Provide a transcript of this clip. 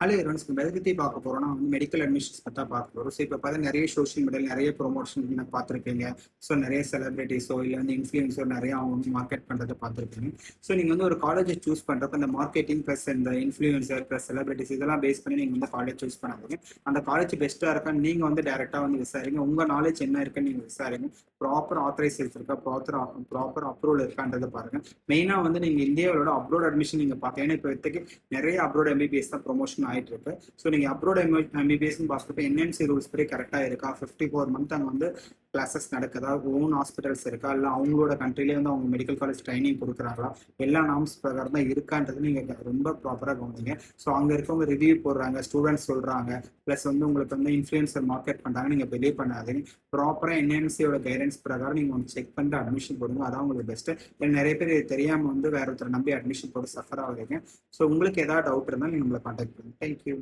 Hello everyone, எதை பற்றி பார்க்க போகிறோம்னா வந்து மெடிக்கல் அட்மிஷன்ஸ் பற்றி தான் பார்க்க போகிறோம். ஸோ இப்போ பார்த்தா நிறைய சோஷியல் மீடியாவில் நிறைய ப்ரொமோஷன் நீங்கள் பார்த்துருப்பீங்க. ஸோ நிறைய செலிபிரிட்டிஸோ இல்லை வந்து இன்ஃப்ளூயன்ஸோ நிறைய அவங்க வந்து மார்க்கெட் பண்ணுறதை பார்த்துருப்பீங்க. ஸோ நீங்கள் வந்து ஒரு காலேஜை சூஸ் பண்ணுறப்ப இந்த மார்க்கெட்டிங் ப்ளஸ் இந்த இன்ஃப்ளூயன்சர் ப்ளஸ் செலிபிரிட்டிஸ் இதெல்லாம் பேஸ் பண்ணி நீங்கள் வந்து காலேஜ் சூஸ் பண்ணாதீங்க. அந்த காலேஜ் பெஸ்ட்டாக இருக்கான்னு நீங்கள் வந்து டேரெக்டாக வந்து விசாரிங்க. உங்கள் நாலேஜ் என்ன இருக்குன்னு நீங்கள் விசாரிங்க. ப்ராப்பர் ஆத்தரைசேஷன் இருக்கா, ப்ராப்பர் அப்ரூவல் இருக்கான்றதை பாருங்கள். மெயினாக வந்து நீங்கள் இந்தியாவோட அப்ரோட் அட்மிஷன் நீங்கள் பார்க்கலாம். ஏன்னா இப்போ நிறைய அப்ரோட் எம்பிபிஎஸ் தான் ப்ரொமோஷன் ஆகிட்டு இருக்கு. ஸோ நீங்கள் அப்ரோட் எம்பிபிஎஸ்ன்னு பார்க்குறப்ப என்என்சி ரூல்ஸ் படி கரெக்டாக இருக்கா, 54 மந்த் அங்கே வந்து கிளாஸஸ் நடக்குதா, ஓன் ஹாஸ்பிட்டல்ஸ் இருக்கா, இல்லை அவங்களோட கண்ட்ரிலேயே வந்து அவங்க மெடிக்கல் காலேஜ் ட்ரைனிங் கொடுக்குறாங்களா, எல்லா நார்ம்ஸ் பிரகாரம் தான் இருக்கான்றது நீங்கள் ரொம்ப ப்ராப்பராக கவனிங்க. ஸோ அங்கே இருக்கவங்க ரிவ்யூ போடுறாங்க, ஸ்டூடெண்ட்ஸ் சொல்கிறாங்க, ப்ளஸ் வந்து உங்களுக்கு வந்து இன்ஃப்ளூயன்சர் மார்க்கெட் பண்ணுறாங்க, நீங்கள் பிலீவ் பண்ணாதீங்க. ப்ராப்பராக என்என்சியோட கைடன்ஸ் பிரகாரம் நீங்கள் வந்து செக் பண்ணிட்டு அட்மிஷன் போடுங்க. அதான் உங்களுக்கு பெஸ்ட்டு. நிறைய பேர் தெரியாமல் வந்து வேற ஒருத்தர் நம்பி அட்மிஷன் போட்டு சஃபர் ஆகுறீங்க. ஸோ உங்களுக்கு ஏதாவது டவுட் இருந்தால் நீங்கள் நம்மளை கான்டாக்ட் பண்ணுங்க. தேங்க்யூ.